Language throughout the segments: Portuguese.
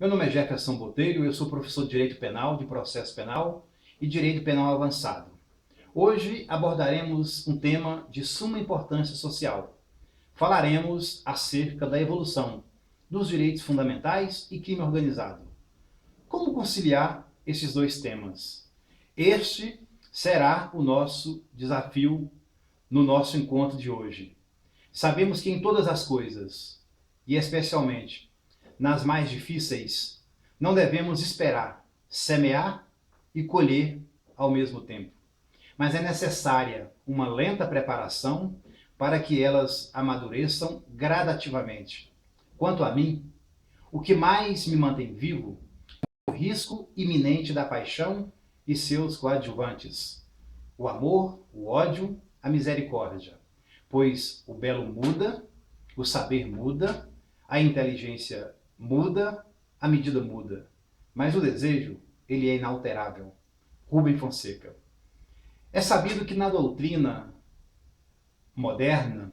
Meu nome é Jefferson Botelho, eu sou professor de Direito Penal, de Processo Penal e Direito Penal Avançado. Hoje abordaremos um tema de suma importância social. Falaremos acerca da evolução dos direitos fundamentais e crime organizado. Como conciliar esses dois temas? Este será o nosso desafio no nosso encontro de hoje. Sabemos que em todas as coisas, e especialmente nas mais difíceis, não devemos esperar, semear e colher ao mesmo tempo. Mas é necessária uma lenta preparação para que elas amadureçam gradativamente. Quanto a mim, o que mais me mantém vivo é o risco iminente da paixão e seus coadjuvantes: o amor, o ódio, a misericórdia. Pois o belo muda, o saber muda, a inteligência muda, a medida muda. Mas o desejo, ele é inalterável. Rubem Fonseca. É sabido que na doutrina moderna,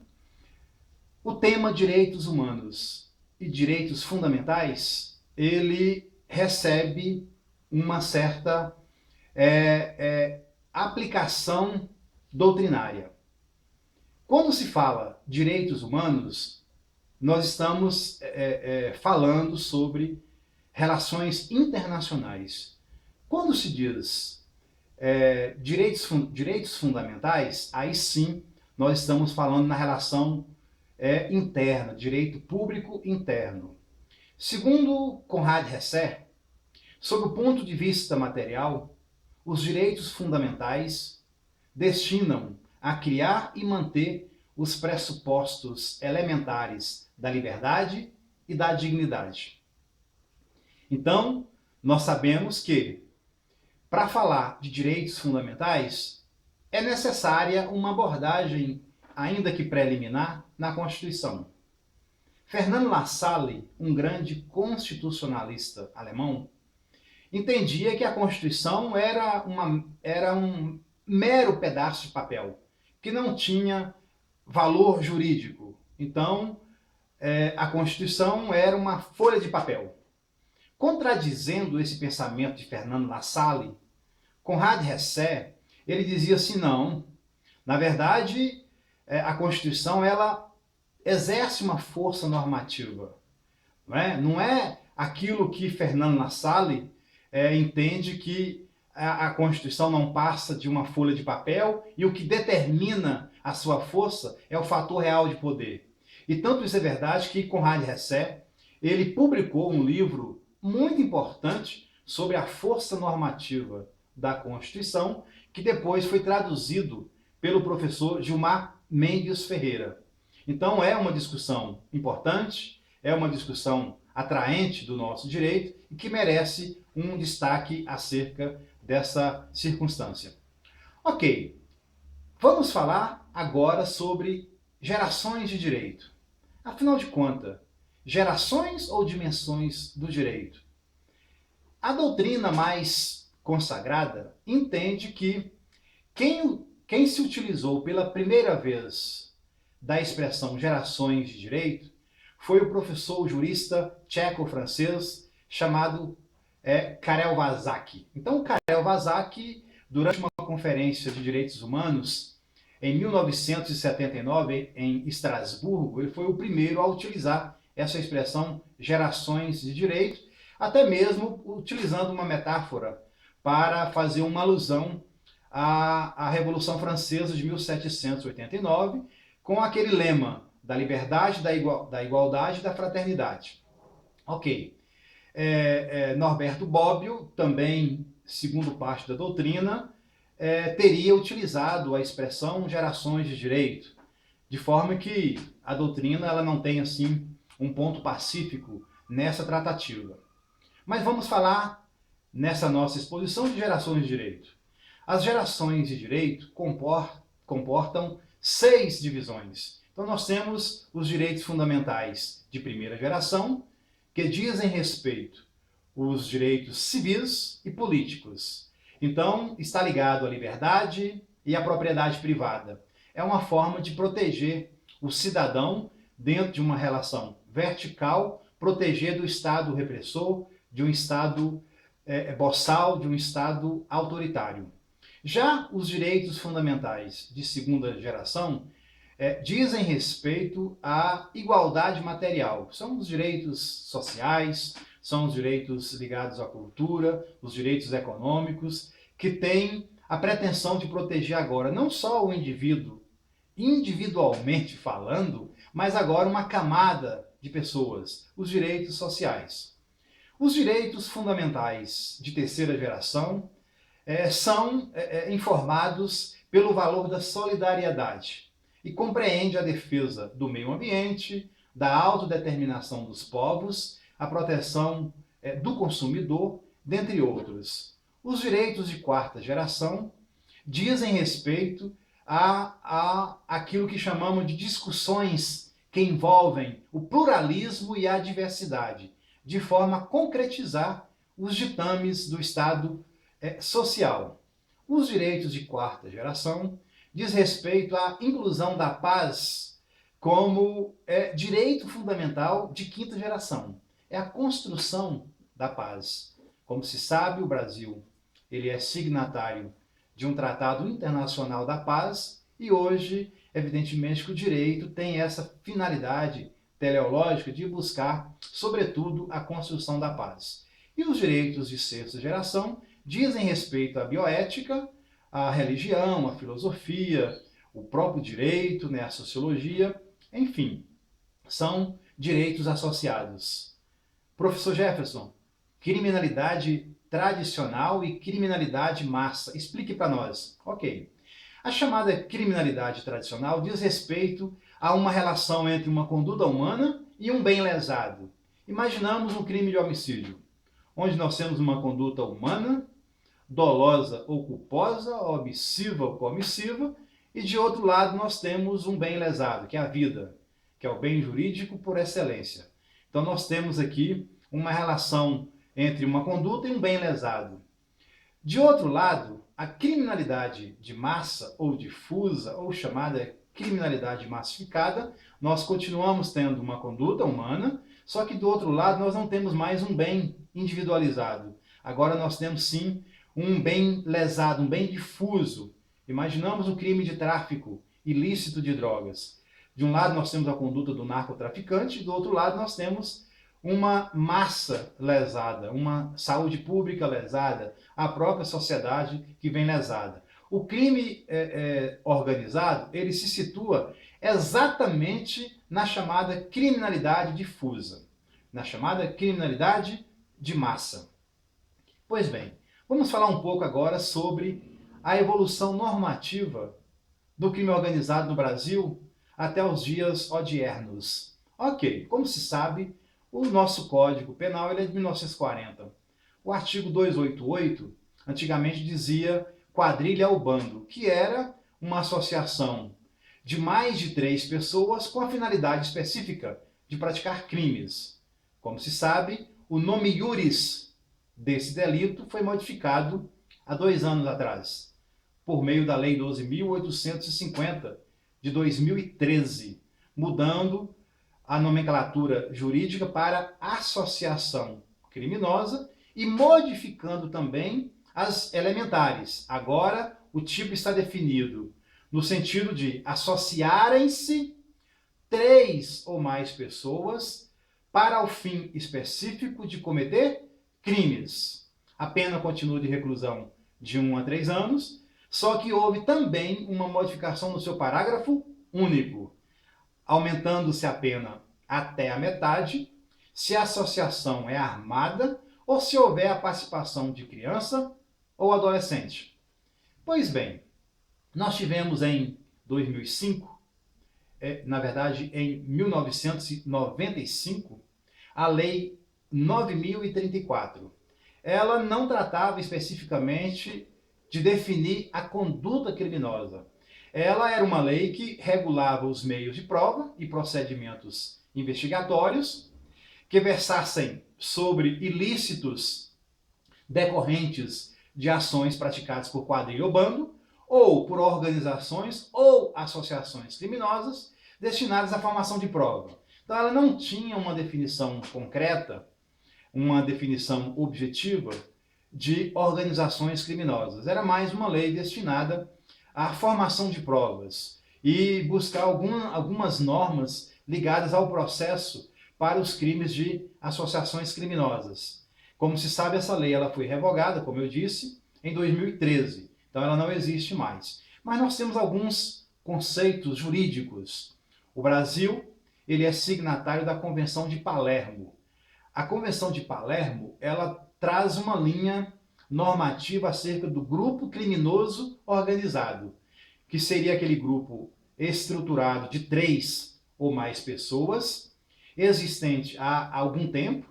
o tema direitos humanos e direitos fundamentais, ele recebe uma certa aplicação doutrinária. Quando se fala direitos humanos, nós estamos falando sobre relações internacionais. Quando se diz direitos fundamentais, aí sim nós estamos falando na relação interna, direito público interno. Segundo Conrad Hesse, sob o ponto de vista material, os direitos fundamentais destinam a criar e manter os pressupostos elementares da liberdade e da dignidade. Então, nós sabemos que, para falar de direitos fundamentais, é necessária uma abordagem, ainda que preliminar, na Constituição. Fernand Lassalle, um grande constitucionalista alemão, entendia que a Constituição era um mero pedaço de papel, que não tinha valor jurídico. Então, a Constituição era uma folha de papel. Contradizendo esse pensamento de Fernand Lassalle, Conrad Hesse, ele dizia assim, não, na verdade, a Constituição ela exerce uma força normativa. Não é aquilo que Fernand Lassalle entende que a Constituição não passa de uma folha de papel e o que determina a sua força é o fator real de poder. E tanto isso é verdade que Conrad Hesse, ele publicou um livro muito importante sobre a força normativa da Constituição, que depois foi traduzido pelo professor Gilmar Mendes Ferreira. Então é uma discussão importante, é uma discussão atraente do nosso direito e que merece um destaque acerca dessa circunstância. Ok, vamos falar agora sobre gerações de direito. Afinal de contas, gerações ou dimensões do direito? A doutrina mais consagrada entende que quem se utilizou pela primeira vez da expressão gerações de direito foi o professor jurista tcheco-francês chamado Karel Vazák. Então, Karel Vazák, durante uma conferência de direitos humanos, em 1979, em Estrasburgo, ele foi o primeiro a utilizar essa expressão gerações de direito, até mesmo utilizando uma metáfora para fazer uma alusão à Revolução Francesa de 1789, com aquele lema da liberdade, da igualdade e da fraternidade. Ok. Norberto Bobbio, também, segundo parte da doutrina, teria utilizado a expressão gerações de direito, de forma que a doutrina ela não tem assim um ponto pacífico nessa tratativa. Mas vamos falar nessa nossa exposição de gerações de direito. As gerações de direito comportam 6 divisões. Então nós temos os direitos fundamentais de primeira geração, que dizem respeito aos direitos civis e políticos. Então está ligado à liberdade e à propriedade privada. É uma forma de proteger o cidadão dentro de uma relação vertical, proteger do Estado repressor, de um Estado boçal, de um Estado autoritário. Já os direitos fundamentais de segunda geração dizem respeito à igualdade material. São os direitos sociais, são os direitos ligados à cultura, os direitos econômicos, que têm a pretensão de proteger agora não só o indivíduo, individualmente falando, mas agora uma camada de pessoas, os direitos sociais. Os direitos fundamentais de terceira geração são informados pelo valor da solidariedade e compreende a defesa do meio ambiente, da autodeterminação dos povos, a proteção do consumidor, dentre outros. Os direitos de quarta geração dizem respeito a aquilo que chamamos de discussões que envolvem o pluralismo e a diversidade, de forma a concretizar os ditames do Estado social. Os direitos de quarta geração diz respeito à inclusão da paz como direito fundamental de quinta geração. É a construção da paz. Como se sabe, o Brasil ele é signatário de um tratado internacional da paz e hoje, evidentemente, que o direito tem essa finalidade teleológica de buscar, sobretudo, a construção da paz. E os direitos de sexta geração dizem respeito à bioética, à religião, à filosofia, o próprio direito, a sociologia, enfim, são direitos associados. Professor Jefferson, criminalidade tradicional e criminalidade massa. Explique para nós. Ok. A chamada criminalidade tradicional diz respeito a uma relação entre uma conduta humana e um bem lesado. Imaginamos um crime de homicídio, onde nós temos uma conduta humana, dolosa ou culposa, omissiva ou comissiva, e de outro lado nós temos um bem lesado, que é a vida, que é o bem jurídico por excelência. Então nós temos aqui uma relação entre uma conduta e um bem lesado. De outro lado, a criminalidade de massa ou difusa, ou chamada criminalidade massificada, nós continuamos tendo uma conduta humana, só que do outro lado nós não temos mais um bem individualizado. Agora nós temos sim um bem lesado, um bem difuso. Imaginamos um crime de tráfico ilícito de drogas. De um lado nós temos a conduta do narcotraficante, do outro lado nós temos uma massa lesada, uma saúde pública lesada, a própria sociedade que vem lesada. O crime organizado, ele se situa exatamente na chamada criminalidade difusa, na chamada criminalidade de massa. Pois bem, vamos falar um pouco agora sobre a evolução normativa do crime organizado no Brasil até os dias odiernos. Ok, como se sabe, o nosso Código Penal ele é de 1940. O artigo 288 antigamente dizia quadrilha ou bando, que era uma associação de mais de 3 pessoas com a finalidade específica de praticar crimes. Como se sabe, o nome iuris desse delito foi modificado há 2 anos atrás, por meio da Lei 12.850 de 2013, mudando a nomenclatura jurídica para associação criminosa e modificando também as elementares. Agora, o tipo está definido no sentido de associarem-se 3 ou mais pessoas para o fim específico de cometer crimes. A pena continua de reclusão de 1 a 3 anos, só que houve também uma modificação no seu parágrafo único, aumentando-se a pena até a metade, se a associação é armada ou se houver a participação de criança ou adolescente. Pois bem, nós tivemos em 2005, na verdade em 1995, a Lei 9.034. Ela não tratava especificamente de definir a conduta criminosa. Ela era uma lei que regulava os meios de prova e procedimentos investigatórios que versassem sobre ilícitos decorrentes de ações praticadas por quadrilha ou bando, ou por organizações ou associações criminosas destinadas à formação de prova. Então ela não tinha uma definição concreta, uma definição objetiva de organizações criminosas. Era mais uma lei destinada à formação de provas e buscar algumas normas ligadas ao processo para os crimes de associações criminosas. Como se sabe, essa lei ela foi revogada, como eu disse, em 2013. Então ela não existe mais. Mas nós temos alguns conceitos jurídicos. O Brasil, ele é signatário da Convenção de Palermo. A Convenção de Palermo, ela traz uma linha normativa acerca do grupo criminoso organizado, que seria aquele grupo estruturado de 3 ou mais pessoas, existente há algum tempo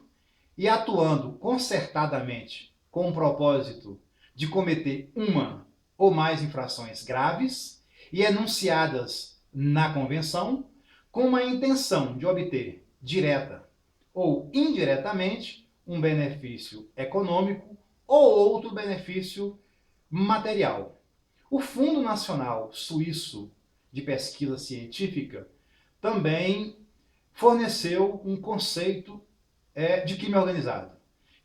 e atuando concertadamente com o propósito de cometer uma ou mais infrações graves e enunciadas na convenção com a intenção de obter direta ou indiretamente um benefício econômico ou outro benefício material. O Fundo Nacional Suíço de Pesquisa Científica também forneceu um conceito de crime organizado,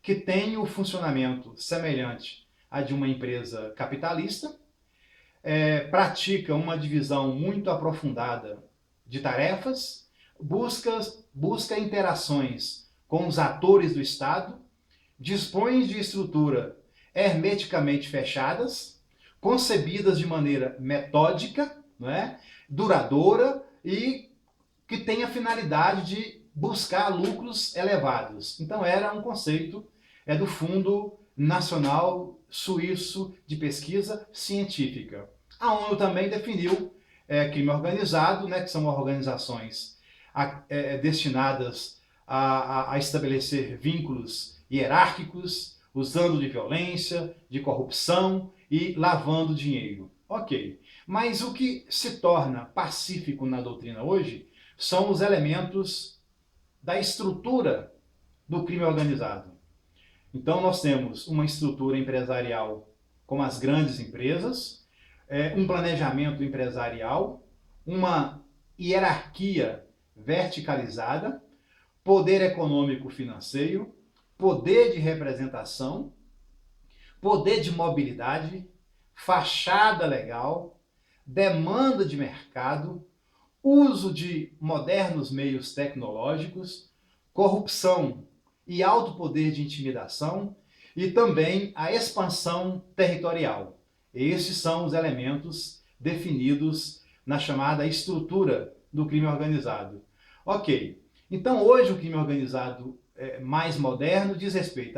que tem o funcionamento semelhante a de uma empresa capitalista, pratica uma divisão muito aprofundada de tarefas, busca interações com os atores do Estado, dispõe de estrutura hermeticamente fechadas, concebidas de maneira metódica, não é? Duradoura e que tem a finalidade de buscar lucros elevados. Então era um conceito do Fundo Nacional Suíço de Pesquisa Científica. A ONU também definiu crime organizado, né, que são organizações destinadas a estabelecer vínculos hierárquicos, usando de violência, de corrupção e lavando dinheiro. Ok, mas o que se torna pacífico na doutrina hoje são os elementos da estrutura do crime organizado. Então nós temos uma estrutura empresarial como as grandes empresas, um planejamento empresarial, uma hierarquia verticalizada, poder econômico financeiro, poder de representação, poder de mobilidade, fachada legal, demanda de mercado, uso de modernos meios tecnológicos, corrupção e alto poder de intimidação e também a expansão territorial. Esses são os elementos definidos na chamada estrutura do crime organizado. Ok, então hoje o crime organizado mais moderno diz respeito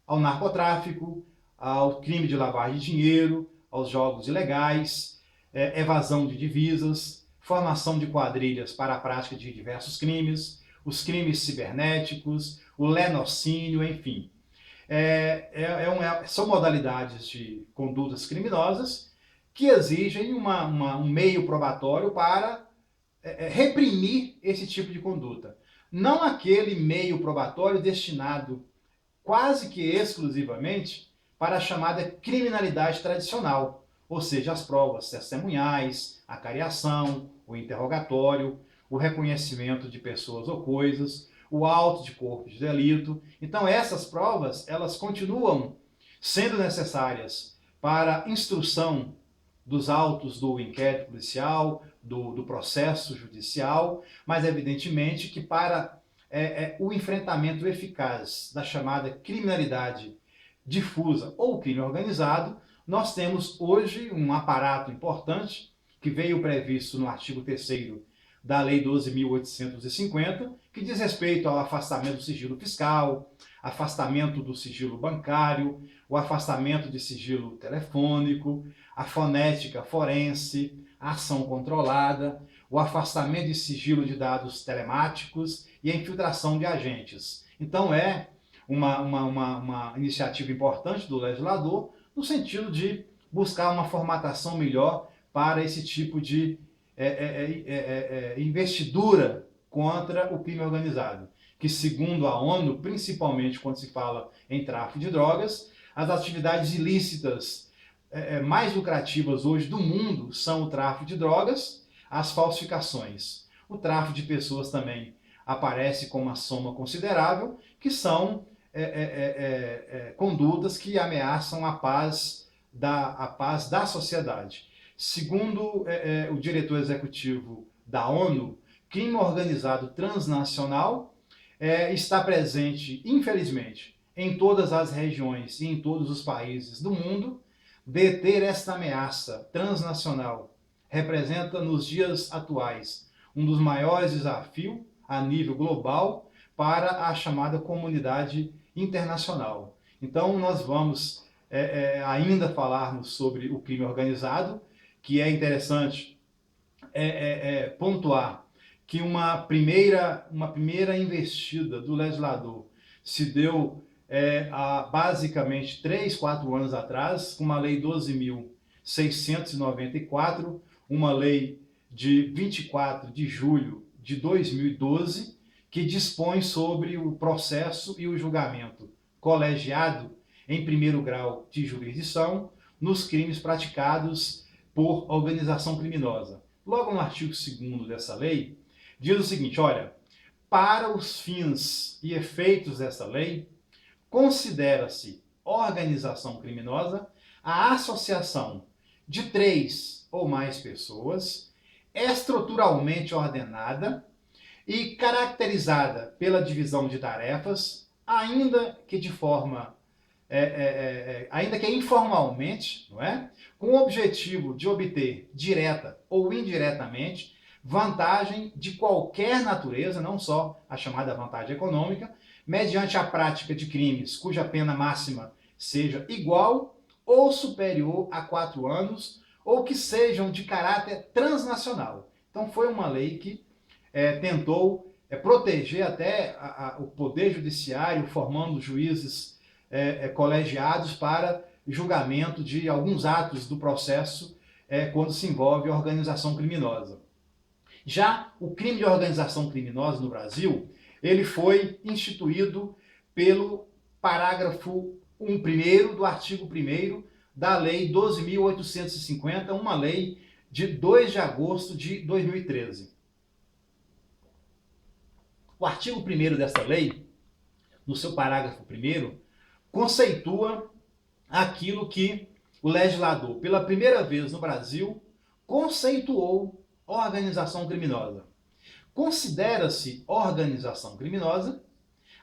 ao narcotráfico, ao crime de lavagem de dinheiro, aos jogos ilegais, evasão de divisas, formação de quadrilhas para a prática de diversos crimes, os crimes cibernéticos, o lenocínio, enfim. São modalidades de condutas criminosas que exigem um meio probatório para reprimir esse tipo de conduta. Não aquele meio probatório destinado quase que exclusivamente para a chamada criminalidade tradicional, ou seja, as provas testemunhais, a cariação, o interrogatório, o reconhecimento de pessoas ou coisas, o auto de corpo de delito. Então essas provas, elas continuam sendo necessárias para instrução dos autos do inquérito policial, do processo judicial, mas evidentemente que para o enfrentamento eficaz da chamada criminalidade difusa ou crime organizado, nós temos hoje um aparato importante que veio previsto no artigo 3º da Lei 12.850, que diz respeito ao afastamento do sigilo fiscal, afastamento do sigilo bancário, o afastamento de sigilo telefônico, a fonética forense, a ação controlada, o afastamento de sigilo de dados telemáticos e a infiltração de agentes. Então é uma iniciativa importante do legislador no sentido de buscar uma formatação melhor para esse tipo de investidura contra o crime organizado, que segundo a ONU, principalmente quando se fala em tráfico de drogas, as atividades ilícitas mais lucrativas hoje do mundo são o tráfico de drogas, as falsificações. O tráfico de pessoas também aparece com uma soma considerável, que são condutas que ameaçam a paz da sociedade. Segundo o diretor executivo da ONU, crime organizado transnacional está presente, infelizmente, em todas as regiões e em todos os países do mundo. Deter esta ameaça transnacional representa, nos dias atuais, um dos maiores desafios a nível global para a chamada comunidade internacional. Então, nós vamos ainda falarmos sobre o crime organizado, que é interessante pontuar que uma primeira investida do legislador se deu há basicamente 3, 4 anos atrás, com uma lei 12.694, uma lei de 24 de julho de 2012, que dispõe sobre o processo e o julgamento colegiado em primeiro grau de jurisdição nos crimes praticados por organização criminosa. Logo no artigo 2º dessa lei, diz o seguinte, olha, para os fins e efeitos dessa lei, considera-se organização criminosa a associação de 3 ou mais pessoas, estruturalmente ordenada e caracterizada pela divisão de tarefas, ainda que de forma, ainda que informalmente, não é? Com o objetivo de obter, direta ou indiretamente, vantagem de qualquer natureza, não só a chamada vantagem econômica, mediante a prática de crimes cuja pena máxima seja igual ou superior a 4 anos, ou que sejam de caráter transnacional. Então foi uma lei que tentou proteger até o Poder Judiciário, formando juízes colegiados para julgamento de alguns atos do processo quando se envolve organização criminosa. Já o crime de organização criminosa no Brasil, ele foi instituído pelo parágrafo 1º do artigo 1º da Lei 12.850, uma lei de 2 de agosto de 2013. O artigo 1º dessa lei, no seu parágrafo 1º, conceitua aquilo que o legislador, pela primeira vez no Brasil, conceituou organização criminosa. Considera-se organização criminosa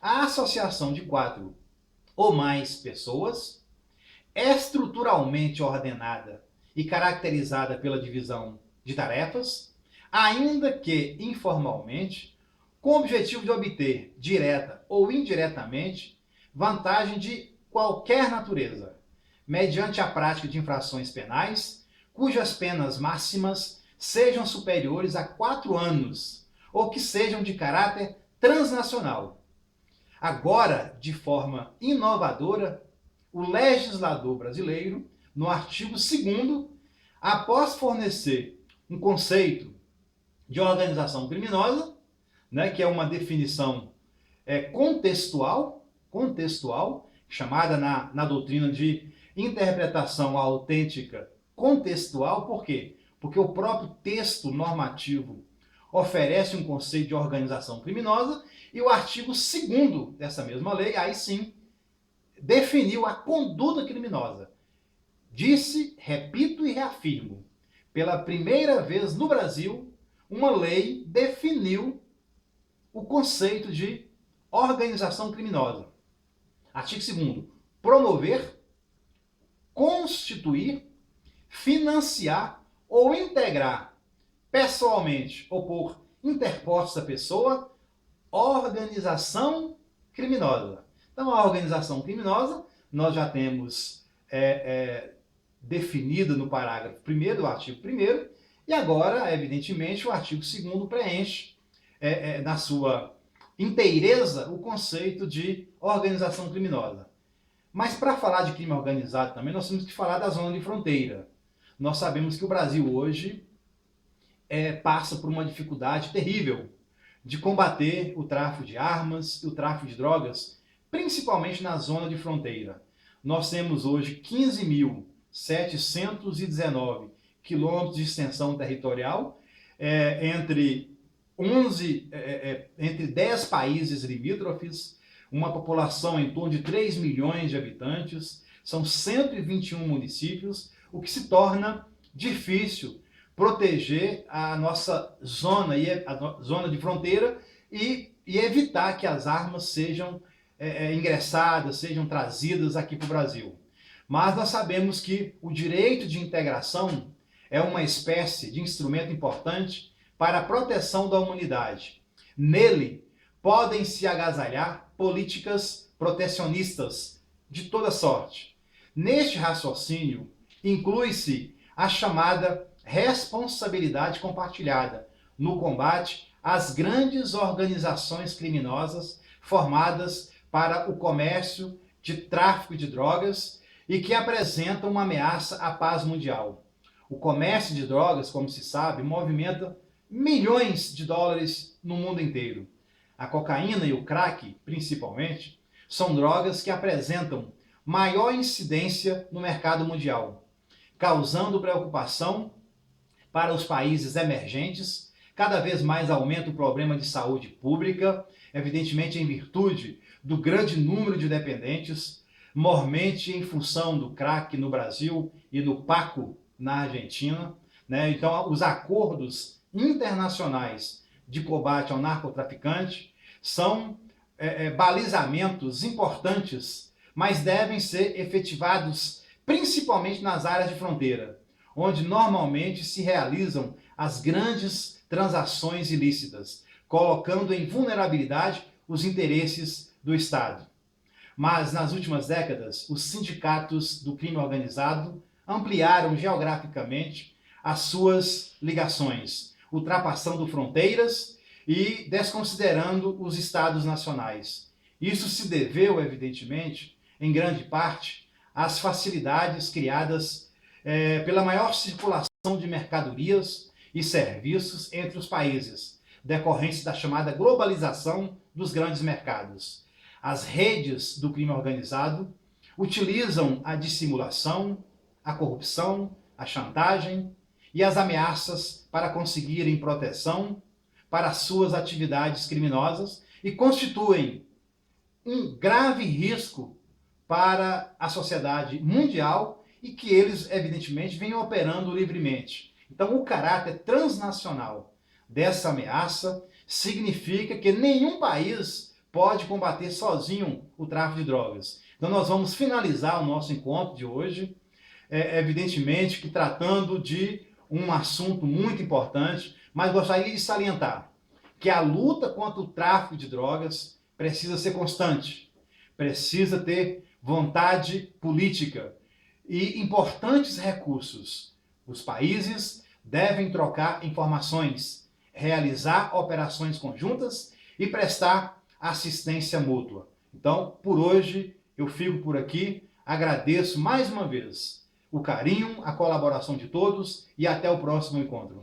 a associação de 4 ou mais pessoas, estruturalmente ordenada e caracterizada pela divisão de tarefas, ainda que informalmente, com o objetivo de obter, direta ou indiretamente, vantagem de qualquer natureza, mediante a prática de infrações penais, cujas penas máximas sejam superiores a 4 anos, ou que sejam de caráter transnacional. Agora, de forma inovadora, o legislador brasileiro, no artigo 2º, após fornecer um conceito de organização criminosa, né, que é uma definição contextual, chamada na doutrina de interpretação autêntica contextual. Por quê? Porque o próprio texto normativo oferece um conceito de organização criminosa e o artigo 2º dessa mesma lei, aí sim, definiu a conduta criminosa. Disse, repito e reafirmo, pela primeira vez no Brasil, uma lei definiu o conceito de organização criminosa. Artigo 2º, promover, constituir, financiar ou integrar pessoalmente ou por interposta pessoa organização criminosa. Então, a organização criminosa nós já temos definida no parágrafo 1º do artigo 1º, e agora, evidentemente, o artigo 2º preenche na sua inteireza o conceito de organização criminosa. Mas para falar de crime organizado também, nós temos que falar da zona de fronteira. Nós sabemos que o Brasil hoje passa por uma dificuldade terrível de combater o tráfico de armas e o tráfico de drogas, principalmente na zona de fronteira. Nós temos hoje 15.719 quilômetros de extensão territorial entre 10 países limítrofes, uma população em torno de 3 milhões de habitantes, são 121 municípios, o que se torna difícil proteger a nossa zona, a zona de fronteira e evitar que as armas sejam ingressadas, sejam trazidas aqui para o Brasil. Mas nós sabemos que o direito de integração é uma espécie de instrumento importante para a proteção da humanidade. Nele, podem se agasalhar políticas protecionistas de toda sorte. Neste raciocínio, inclui-se a chamada responsabilidade compartilhada no combate às grandes organizações criminosas formadas para o comércio de tráfico de drogas e que apresentam uma ameaça à paz mundial. O comércio de drogas, como se sabe, movimenta milhões de dólares no mundo inteiro. A cocaína e o crack, principalmente, são drogas que apresentam maior incidência no mercado mundial, causando preocupação para os países emergentes. Cada vez mais aumenta o problema de saúde pública, evidentemente em virtude do grande número de dependentes, mormente em função do crack no Brasil e do Paco na Argentina. Então, os acordos internacionais de combate ao narcotraficante são balizamentos importantes, mas devem ser efetivados principalmente nas áreas de fronteira, onde normalmente se realizam as grandes transações ilícitas, colocando em vulnerabilidade os interesses do Estado. Mas nas últimas décadas, os sindicatos do crime organizado ampliaram geograficamente as suas ligações, ultrapassando fronteiras e desconsiderando os estados nacionais. Isso se deveu, evidentemente, em grande parte, às facilidades criadas pela maior circulação de mercadorias e serviços entre os países, decorrência da chamada globalização dos grandes mercados. As redes do crime organizado utilizam a dissimulação, a corrupção, a chantagem e as ameaças para conseguirem proteção para suas atividades criminosas e constituem um grave risco para a sociedade mundial e que eles, evidentemente, venham operando livremente. Então, o caráter transnacional dessa ameaça significa que nenhum país pode combater sozinho o tráfico de drogas. Então, nós vamos finalizar o nosso encontro de hoje, evidentemente que tratando de um assunto muito importante, mas gostaria de salientar que a luta contra o tráfico de drogas precisa ser constante, precisa ter vontade política e importantes recursos. Os países devem trocar informações, realizar operações conjuntas e prestar assistência mútua. Então, por hoje, eu fico por aqui. Agradeço mais uma vez o carinho, a colaboração de todos e até o próximo encontro.